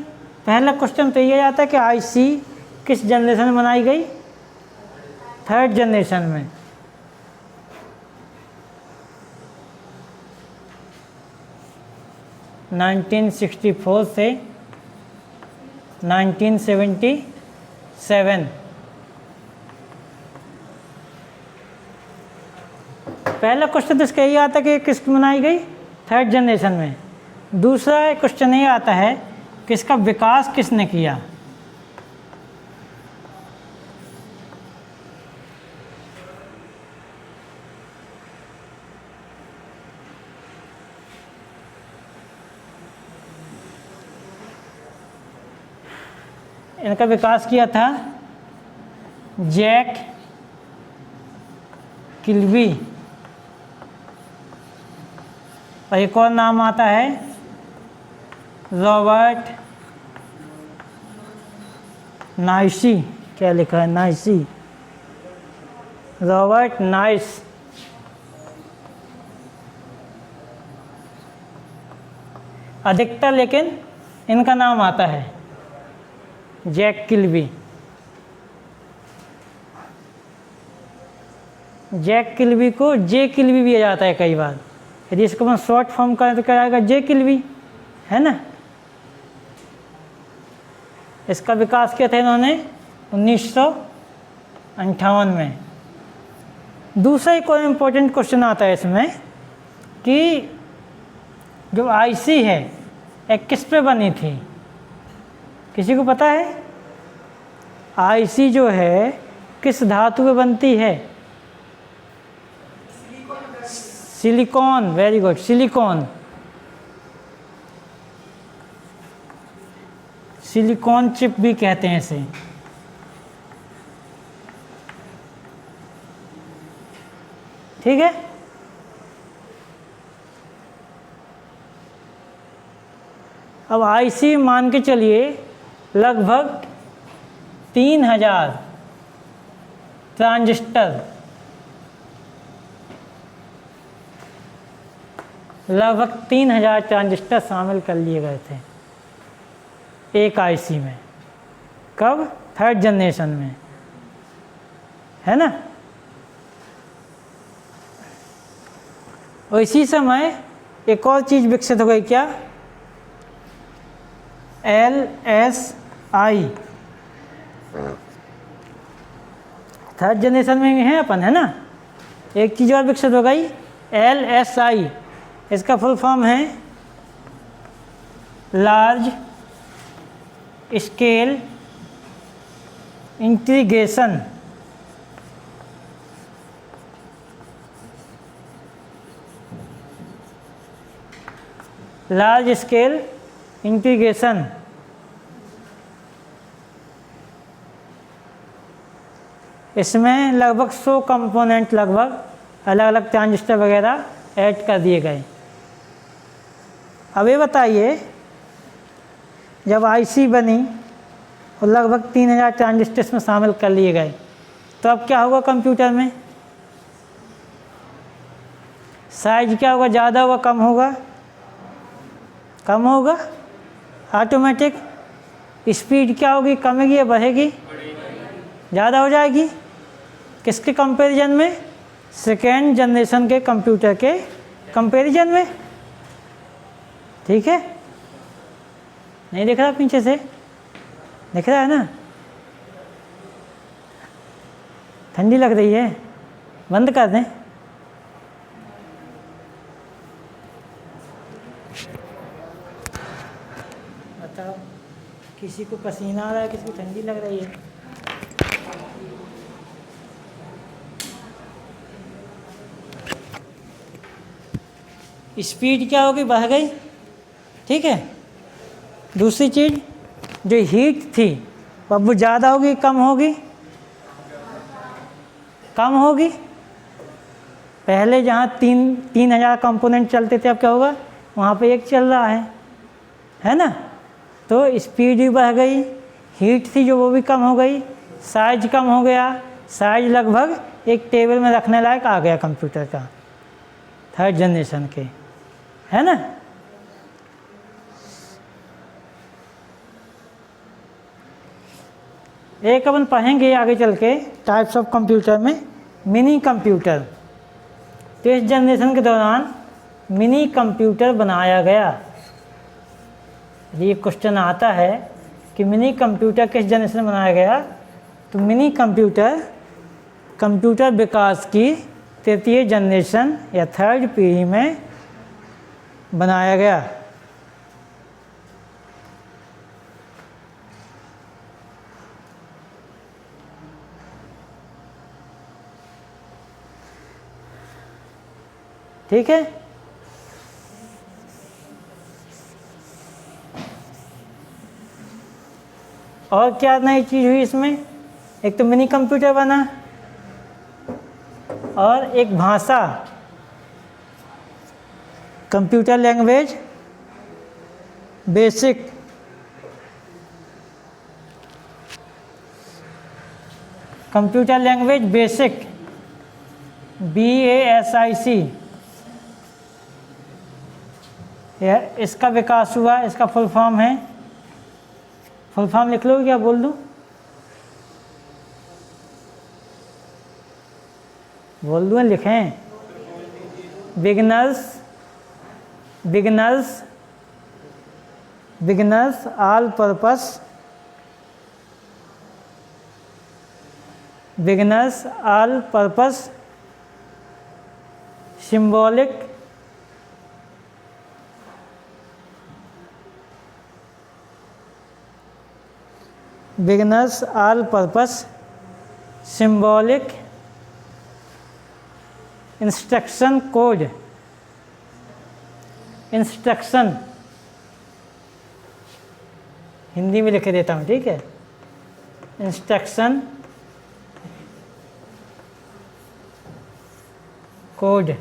पहला क्वेश्चन तो ये आता है कि आईसी किस जनरेशन में बनाई गई? थर्ड जनरेशन में। नाइनटीन 1964 से 1977। पहला क्वेश्चन तो इसका यही आता है कि किस बनाई गई? थर्ड जनरेशन में। दूसरा क्वेश्चन ये आता है कि इसका विकास किसने किया? इनका विकास किया था जैक किल्बी, और एक और नाम आता है रॉबर्ट नाइसी। क्या लिखा है? नाइसी, रॉबर्ट नाइस। अधिकतर लेकिन इनका नाम आता है जैक किल्बी। जैक किल्बी को जे किल्बी भी आ जाता है कई बार। यदि इसको हम शॉर्ट फॉर्म करें तो क्या आएगा? जे किल्बी, है ना। इसका विकास किया था इन्होंने 1958 में। दूसरा एक और इम्पोर्टेंट क्वेश्चन आता है इसमें कि जो आईसी है एक किस पे बनी थी? किसी को पता है? आईसी जो है किस धातु पे बनती है? Silicon. Very good, silicon. Silicon chip भी कहते हैं इसे। ठीक है। अब आईसी मान के चलिए लगभग 3000 ट्रांजिस्टर, लगभग 3000 ट्रांजिस्टर शामिल कर लिए गए थे एक आईसी में। कब? थर्ड जनरेशन में, है ना। और इसी समय एक और चीज़ विकसित हो गई। क्या? LSI। थर्ड जनरेशन में है अपन, है ना। एक चीज़ और विकसित हो गई, LSI। इसका फुल फॉर्म है large scale integration. Large scale integration. इसमें लगभग 100 कंपोनेंट लगभग अलग अलग ट्रांजिस्टर वगैरह ऐड कर दिए गए। अब ये बताइए, जब आईसी बनी और लगभग 3000 ट्रांजिस्टर में शामिल कर लिए गए, तो अब क्या होगा कंप्यूटर में? साइज क्या होगा? ज़्यादा होगा, कम होगा? कम होगा ऑटोमेटिक। स्पीड क्या होगी? कमेगी या बढ़ेगी? ज़्यादा हो जाएगी। किसके कंपैरिजन में? सेकेंड जनरेशन के कंप्यूटर के कंपैरिजन में। ठीक है, नहीं दिख रहा पीछे से? दिख रहा है ना? ठंडी लग रही है, बंद कर दें? बताओ, किसी को पसीना आ रहा है, किसी को ठंडी लग रही है? स्पीड क्या होगी? बढ़ गई। ठीक है, दूसरी चीज़ जो हीट थी अब वो ज़्यादा होगी, कम होगी? कम होगी। पहले जहाँ 3000 कंपोनेंट चलते थे, अब क्या होगा? वहाँ पे एक चल रहा है ना? तो स्पीड भी बढ़ गई, हीट थी जो वो भी कम हो गई, साइज कम हो गया। साइज लगभग एक टेबल में रखने लायक आ गया कंप्यूटर का, थर्ड जनरेशन के, है ना? एक अपन पढ़ेंगे आगे चल के टाइप्स ऑफ कंप्यूटर में, मिनी कंप्यूटर। तो इस जनरेशन के दौरान मिनी कंप्यूटर बनाया गया। ये क्वेश्चन आता है कि मिनी कंप्यूटर किस जनरेशन में बनाया गया? तो मिनी कंप्यूटर कंप्यूटर विकास की तृतीय जनरेशन या थर्ड पीढ़ी में बनाया गया। ठीक है, और क्या नई चीज़ हुई इसमें? एक तो मिनी कंप्यूटर बना और एक भाषा, computer language basic. Computer language basic, BASIC, इसका विकास हुआ। इसका फुल फॉर्म है, फुल फॉर्म लिख लो, क्या बोल दूँ? बोल दूँ, लिखें? Beginners all purpose, beginners all purpose symbolic beginners all purpose symbolic instruction code. Instruction Hindi में लिख देता हूँ, ठीक है? इंस्ट्रक्शन कोड,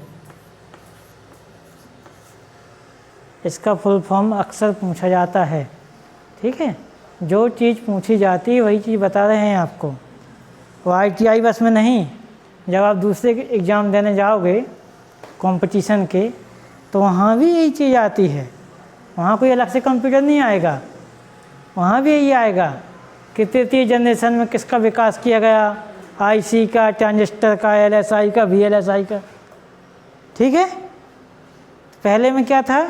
इसका फुल फॉर्म अक्सर पूछा जाता है। ठीक है, जो चीज़ पूछी जाती है वही चीज़ बता रहे हैं आपको। वो ITI बस में नहीं, जब आप दूसरे एग्ज़ाम देने जाओगे कंपटीशन के, तो वहाँ भी यही चीज़ आती है। वहाँ कोई अलग से कंप्यूटर नहीं आएगा, वहाँ भी यही आएगा कि तृतीय जनरेशन में किसका विकास किया गया, IC का, ट्रांजिस्टर का, LSI का, VLSI का। ठीक है, पहले में क्या था?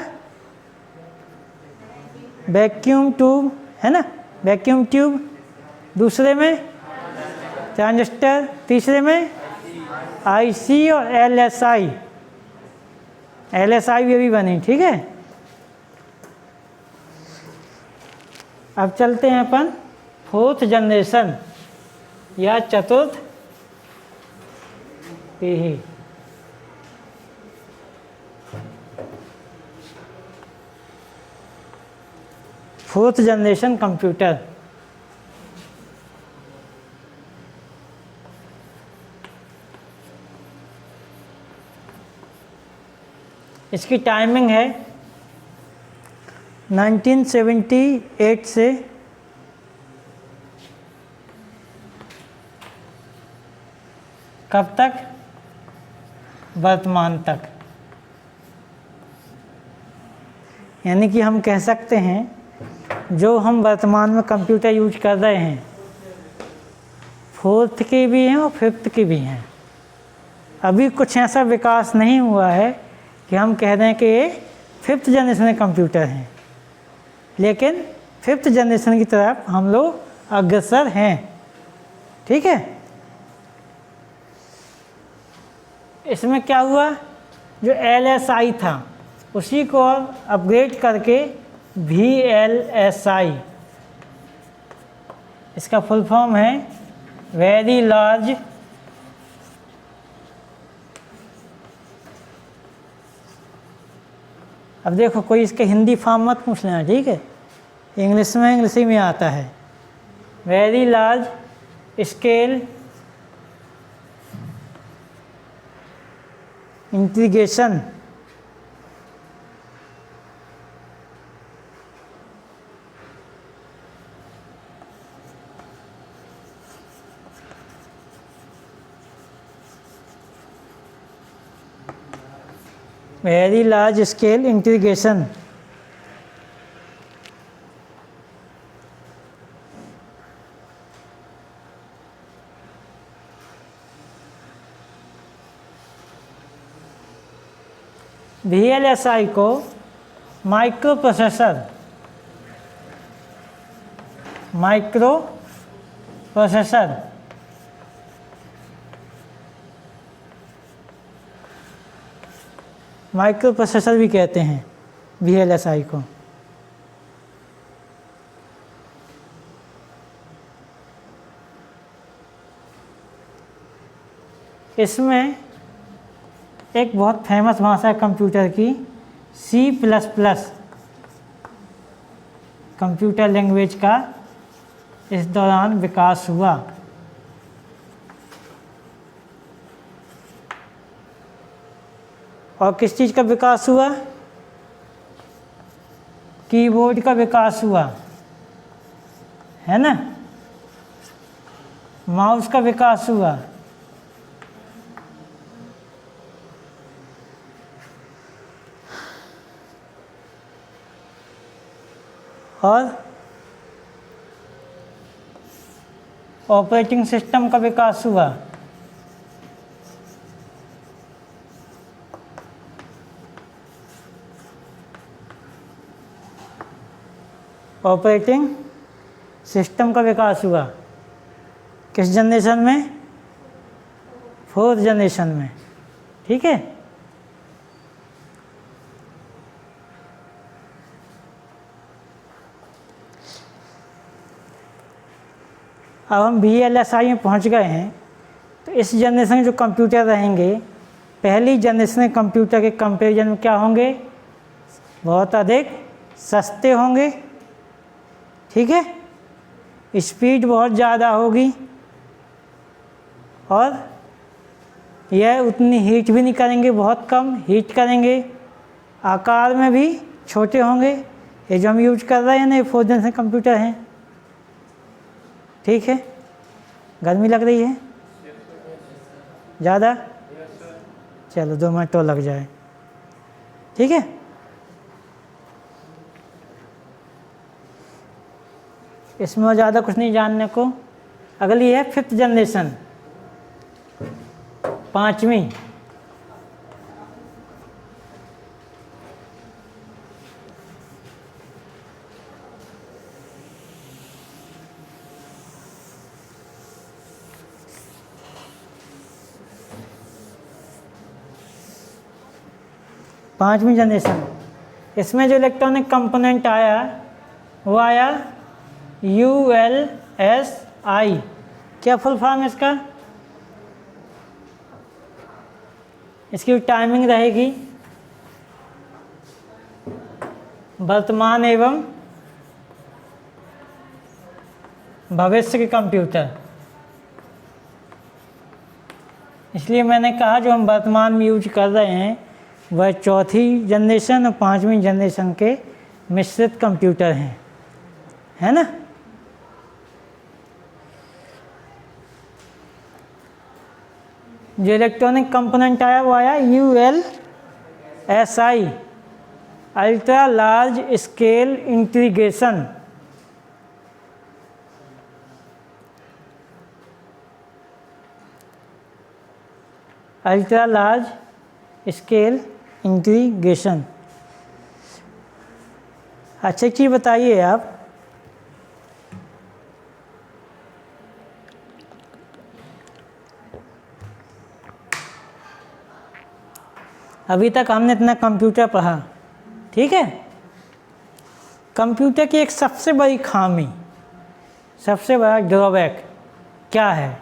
वैक्यूम ट्यूब, है ना? Vacuum tube. दूसरे में ट्रांजिस्टर, तीसरे में IC और LSI भी अभी बनी। ठीक है, अब चलते हैं अपन फोर्थ जनरेशन या चतुर्थ पीढ़ी। Fourth generation computer. इसकी टाइमिंग है 1978 से कब तक? वर्तमान तक। यानी कि हम कह सकते हैं जो हम वर्तमान में कंप्यूटर यूज कर रहे हैं, 4th के भी हैं और 5th के भी हैं। अभी कुछ ऐसा विकास नहीं हुआ है कि हम कह रहे हैं कि ये 5th जनरेशन के कंप्यूटर हैं, लेकिन 5th जनरेशन की तरफ हम लोग अग्रसर हैं। ठीक है, इसमें क्या हुआ, जो LSI था उसी को अपग्रेड करके VLSI, इसका फुल फॉर्म है वेरी लार्ज अब देखो कोई इसके हिंदी फॉर्म मत पूछ लेना, ठीक है, इंग्लिश में इंग्लिश ही में आता है। Very large scale integration very large scale integration VLSI को माइक्रो प्रोसेसर भी कहते हैं VLSI को। इसमें एक बहुत फेमस भाषा है कंप्यूटर की C++ कंप्यूटर लैंग्वेज का इस दौरान विकास हुआ। और किस चीज़ का विकास हुआ? कीबोर्ड का विकास हुआ, है ना, माउस का विकास हुआ, और ऑपरेटिंग सिस्टम का विकास हुआ। ऑपरेटिंग सिस्टम का विकास हुआ किस जनरेशन में? 4th जनरेशन में। ठीक है, अब हम VLSI में पहुंच गए हैं। तो इस जनरेशन के जो कंप्यूटर रहेंगे, पहली जनरेशन के कंप्यूटर के कंपैरिजन में क्या होंगे? बहुत अधिक सस्ते होंगे। ठीक है, स्पीड बहुत ज़्यादा होगी और यह उतनी हीट भी नहीं करेंगे, बहुत कम हीट करेंगे। आकार में भी छोटे होंगे। ये जो हम यूज कर रहे हैं ना, ये 4th जनरेशन कंप्यूटर हैं। ठीक है, गर्मी लग रही है ज़्यादा? चलो 2 मिनट तो लग जाए। ठीक है, इसमें ज़्यादा कुछ नहीं जानने को। अगली है 5th जनरेशन, 5वीं। पाँचवीं जनरेशन, इसमें जो इलेक्ट्रॉनिक कंपोनेंट आया वो आया ULSI। क्या फुल फॉर्म है इसका? इसकी टाइमिंग रहेगी वर्तमान एवं भविष्य के कंप्यूटर। इसलिए मैंने कहा जो हम वर्तमान में यूज कर रहे हैं वह चौथी जनरेशन और पाँचवीं जनरेशन के मिश्रित कंप्यूटर हैं, है ना। जो इलेक्ट्रॉनिक कंपोनेंट आया वो आया ULSI, ultra large scale integration. Ultra large scale integration. अच्छा, एक चीज़ बताइए आप, अभी तक हमने इतना कंप्यूटर पढ़ा, ठीक है। कंप्यूटर की एक सबसे बड़ी खामी, सबसे बड़ा ड्रॉबैक क्या है,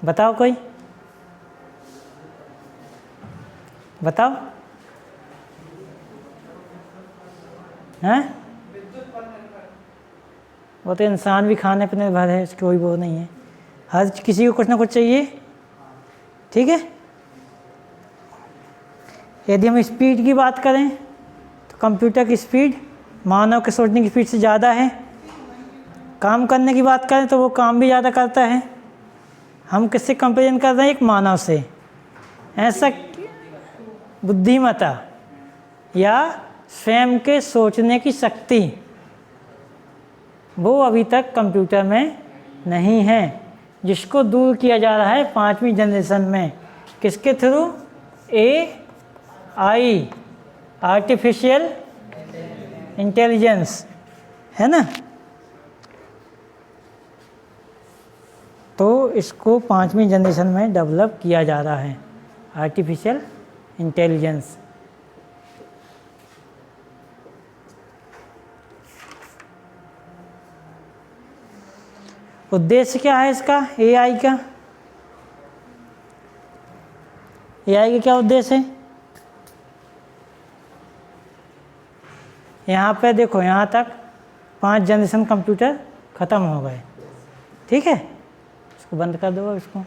बताओ कोई, बताओ। हैं? वो तो इंसान भी खाने पे निर्भर है, इसकी कोई वो नहीं है, हर किसी को कुछ ना कुछ चाहिए, ठीक है। यदि हम स्पीड की बात करें तो कंप्यूटर की स्पीड मानव के सोचने की स्पीड से ज़्यादा है। काम करने की बात करें तो वो काम भी ज़्यादा करता है। हम किससे कंपेरिजन कर रहे हैं? एक मानव से। ऐसा बुद्धिमत्ता या स्वयं के सोचने की शक्ति वो अभी तक कंप्यूटर में नहीं है, जिसको दूर किया जा रहा है पाँचवीं जनरेशन में। किसके थ्रू? AI, आर्टिफिशियल इंटेलिजेंस, है ना। तो इसको पाँचवीं जनरेशन में डेवलप किया जा रहा है, आर्टिफिशियल इंटेलिजेंस। उद्देश्य क्या है इसका? AI का क्या उद्देश्य है? यहाँ पे देखो, यहाँ तक 5 जनरेशन कंप्यूटर ख़त्म हो गए, ठीक है। इसको बंद कर दो इसको।